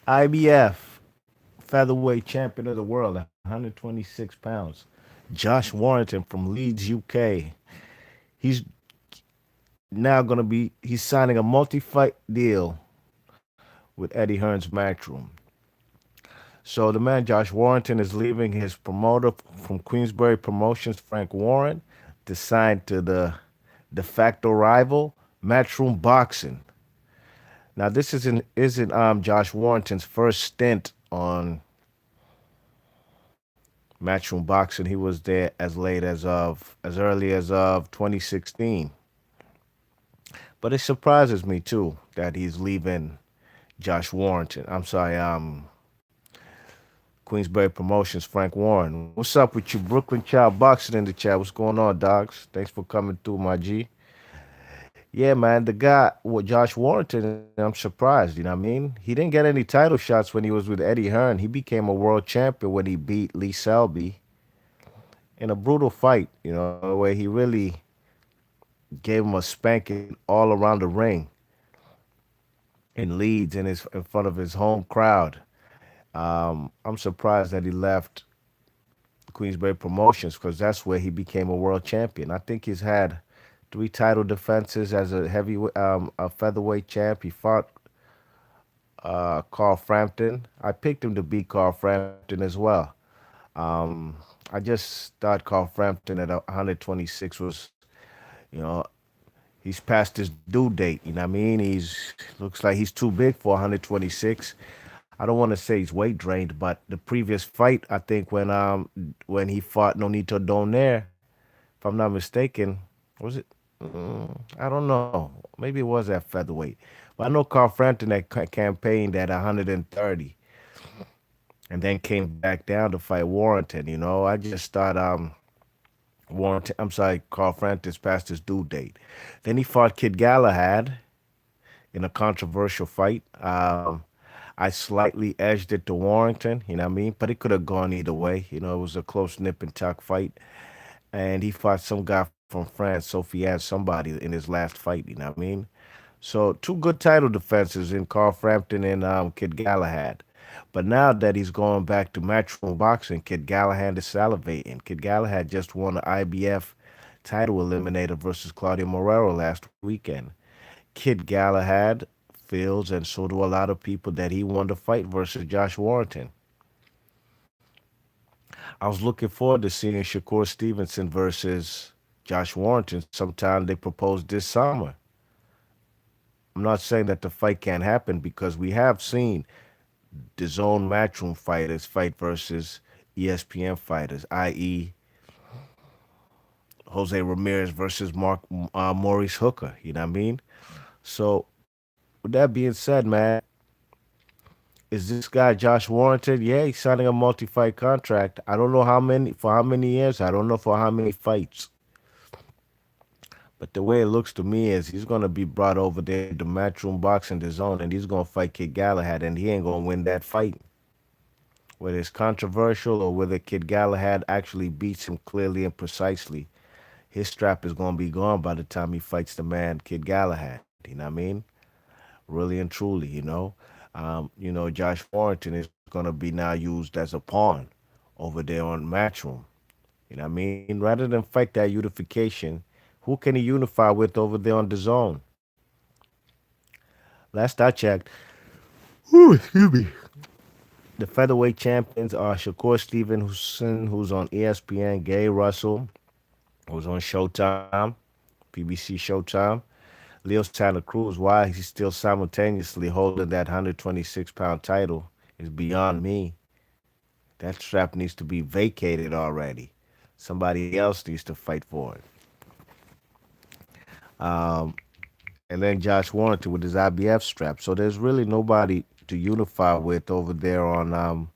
IBF featherweight champion of the world, 126 pounds. Josh Warrington from Leeds, UK. He's now going to be, he's signing a multi-fight deal with Eddie Hearn's Matchroom. So the man Josh Warrington is leaving his promoter from Queensberry Promotions, Frank Warren, to sign to the de facto rival, Matchroom Boxing. Now this isn't Josh Warrington's first stint on Matchroom Boxing. He was there as early as of 2016. But it surprises me too that he's leaving Josh Warrington. I'm sorry, Queensberry Promotions, Frank Warren. What's up with you, Brooklyn Child Boxing in the chat? What's going on, dogs? Thanks for coming through, my G. Yeah, man, the guy, with Josh Warrington, I'm surprised. You know what I mean? He didn't get any title shots when he was with Eddie Hearn. He became a world champion when he beat Lee Selby in a brutal fight, where he really gave him a spanking all around the ring in Leeds in front of his home crowd. I'm surprised that he left Queensberry Promotions because that's where he became a world champion. I think he's had three title defenses as a featherweight champ. He fought Carl Frampton. I picked him to beat Carl Frampton as well. Um, I just thought Carl Frampton at 126 was, you know, he's past his due date. You know what I mean? He's looks like he's too big for 126. I don't want to say he's weight drained, but the previous fight, I think when he fought Nonito Donaire, if I'm not mistaken, was it? I don't know. Maybe it was at featherweight, but I know Carl Frampton that campaigned at 130 and then came back down to fight Warrington. I just thought Warrington. I'm sorry, Carl Frampton's past his due date. Then he fought Kid Galahad in a controversial fight. I slightly edged it to Warrington, you know what I mean? But it could have gone either way. It was a close nip and tuck fight. And he fought some guy from France, Sofiane somebody, in his last fight, you know what I mean? So two good title defenses in Carl Frampton and Kid Galahad. But now that he's going back to matchroom boxing, Kid Galahad is salivating. Kid Galahad just won the IBF title eliminator versus Claudio Morero last weekend. Kid Galahad feels, and so do a lot of people, that he won the fight versus Josh Warrington. I was looking forward to seeing Shakur Stevenson versus Josh Warrington sometime they proposed this summer. I'm not saying that the fight can't happen because we have seen the zone matchroom fighters fight versus ESPN fighters, i.e., Jose Ramirez versus Maurice Hooker. You know what I mean? So, with that being said, man, is this guy Josh Warrington? Yeah, he's signing a multi-fight contract. I don't know how many years. I don't know for how many fights. But the way it looks to me is he's gonna be brought over there to Matchroom Boxing the Zone, and he's gonna fight Kid Galahad, and he ain't gonna win that fight. Whether it's controversial or whether Kid Galahad actually beats him clearly and precisely, his strap is gonna be gone by the time he fights the man Kid Galahad. You know what I mean? Really and truly, Josh Warrington is gonna be now used as a pawn over there on Matchroom. You know what I mean? Rather than fight that unification, who can he unify with over there on the zone? Last I checked, ooh, excuse me. The featherweight champions are Shakur Stevenson, who's on ESPN, Gary Russell, who's on Showtime, PBC Showtime, Leo Santa Cruz. Why he's still simultaneously holding that 126-pound title is beyond me. That strap needs to be vacated already. Somebody else needs to fight for it. Um, and then Josh Warrington with his IBF strap. So there's really nobody to unify with over there on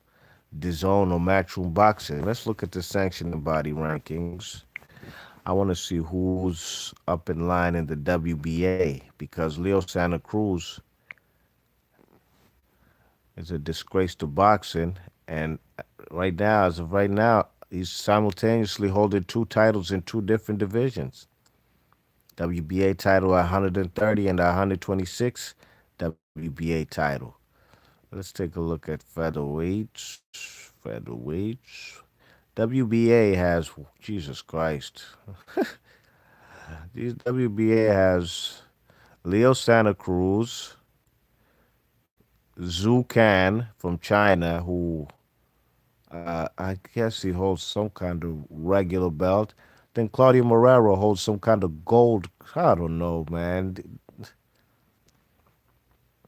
the zone or matchroom boxing. Let's look at the sanctioning body rankings. I want to see who's up in line in the WBA because Leo Santa Cruz is a disgrace to boxing, and right now, as of right now, he's simultaneously holding two titles in two different divisions. WBA title at 130 and 126, WBA title. Let's take a look at featherweights. Featherweights. WBA has Jesus Christ. These WBA has Leo Santa Cruz, Zhu Can from China, who I guess he holds some kind of regular belt. Then Claudio Morero holds some kind of gold. I don't know, man.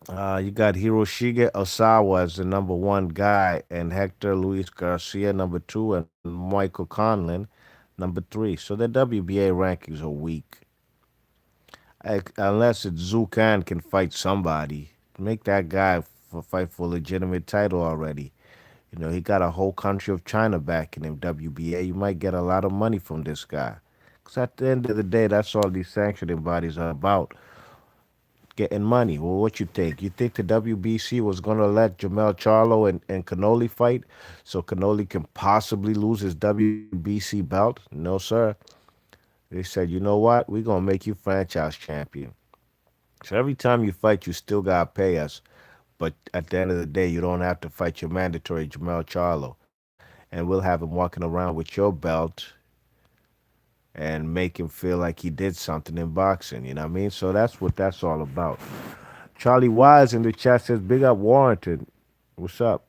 You got Hiroshige Osawa as the number one guy, and Hector Luis Garcia number two, and Michael Conlon number three. So the WBA rankings are weak. Unless it's Zucan can fight somebody, make that guy fight for a legitimate title already. You know, he got a whole country of China backing him, WBA. You might get a lot of money from this guy. Because at the end of the day, that's all these sanctioning bodies are about, getting money. Well, what you think? You think the WBC was going to let Jamel Charlo and Canoli fight so Canoli can possibly lose his WBC belt? No, sir. They said, you know what? We're going to make you franchise champion. So every time you fight, you still got to pay us. But at the end of the day, you don't have to fight your mandatory Jamel Charlo. And we'll have him walking around with your belt and make him feel like he did something in boxing. You know what I mean? So that's what that's all about. Charlie Wise in the chat says, "Big up Warrington. What's up?"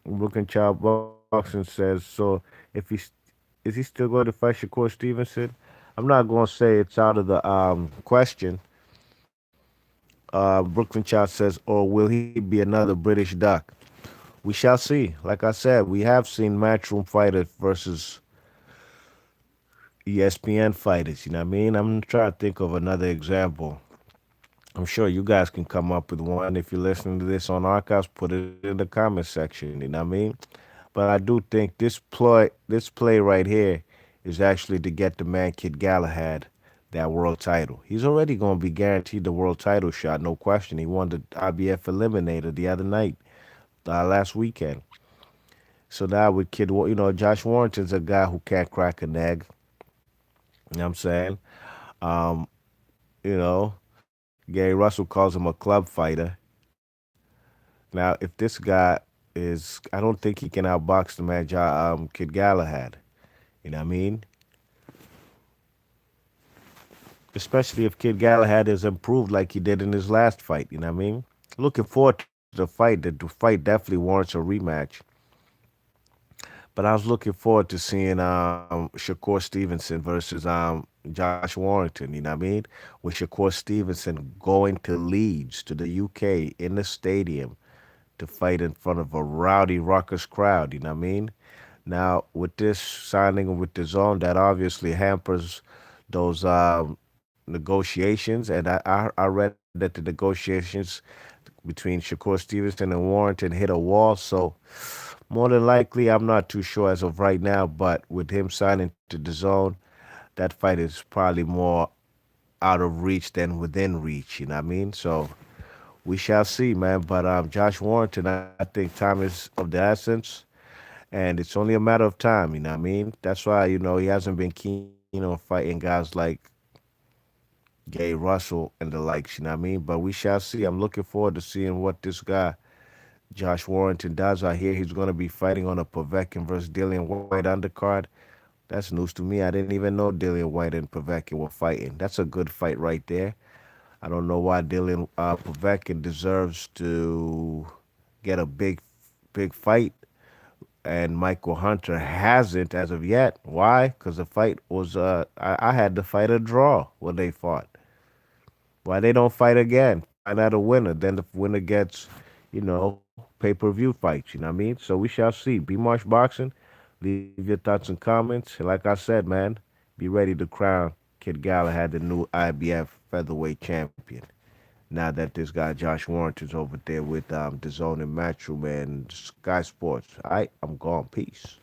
Brooklyn Child Boxing says, "So if is he still going to fight Shakur Stevenson?" I'm not going to say it's out of the question. Brooklyn Child says, "Or will he be another British duck?" We shall see. Like I said, we have seen Matchroom fighters versus ESPN fighters. You know what I mean? I'm trying to think of another example. I'm sure you guys can come up with one. If you're listening to this on archives, put it in the comment section. You know what I mean? But I do think this play right here is actually to get the man Kid Galahad that world title. He's already going to be guaranteed the world title shot, no question. He won the IBF Eliminator the other night, last weekend. So now with Josh Warrington's a guy who can't crack an egg. You know what I'm saying? Um, you know, Gary Russell calls him a club fighter. Now, if this guy I don't think he can outbox the man, Kid Galahad. You know what I mean? Especially if Kid Galahad is improved like he did in his last fight. You know what I mean? Looking forward to the fight. The fight definitely warrants a rematch. But I was looking forward to seeing Shakur Stevenson versus Josh Warrington. You know what I mean? With Shakur Stevenson going to Leeds to the UK in the stadium to fight in front of a rowdy ruckus crowd. You know what I mean? Now with this signing with the zone, that obviously hampers those negotiations, and I read that the negotiations between Shakur Stevenson and Warrington hit a wall. So more than likely, I'm not too sure as of right now, but with him signing to the zone, that fight is probably more out of reach than within reach. You know what I mean? So we shall see, man. But Josh Warrington, I think time is of the essence, and it's only a matter of time. You know what I mean? That's why he hasn't been keen on fighting guys like Gay Russell and the likes. You know what I mean? But we shall see. I'm looking forward to seeing what this guy Josh Warrington does. I hear he's going to be fighting on a Povetkin versus Dillian White undercard. That's news to me. I didn't even know Dillian White and Povetkin were fighting. That's a good fight right there. I don't know why Dylan Povetkin deserves to get a big fight, and Michael Hunter hasn't as of yet. Why? Because the fight was I had the fight a draw when they fought. Why they don't fight again? Find out a winner. Then the winner gets, pay-per-view fights. You know what I mean? So we shall see. Be Marsh Boxing. Leave your thoughts and comments. And like I said, man, be ready to crown Kid Galahad the new IBF featherweight champion. Now that this guy Josh Warrington's over there with the Zone and Matchroom and Sky Sports. All right, I'm gone. Peace.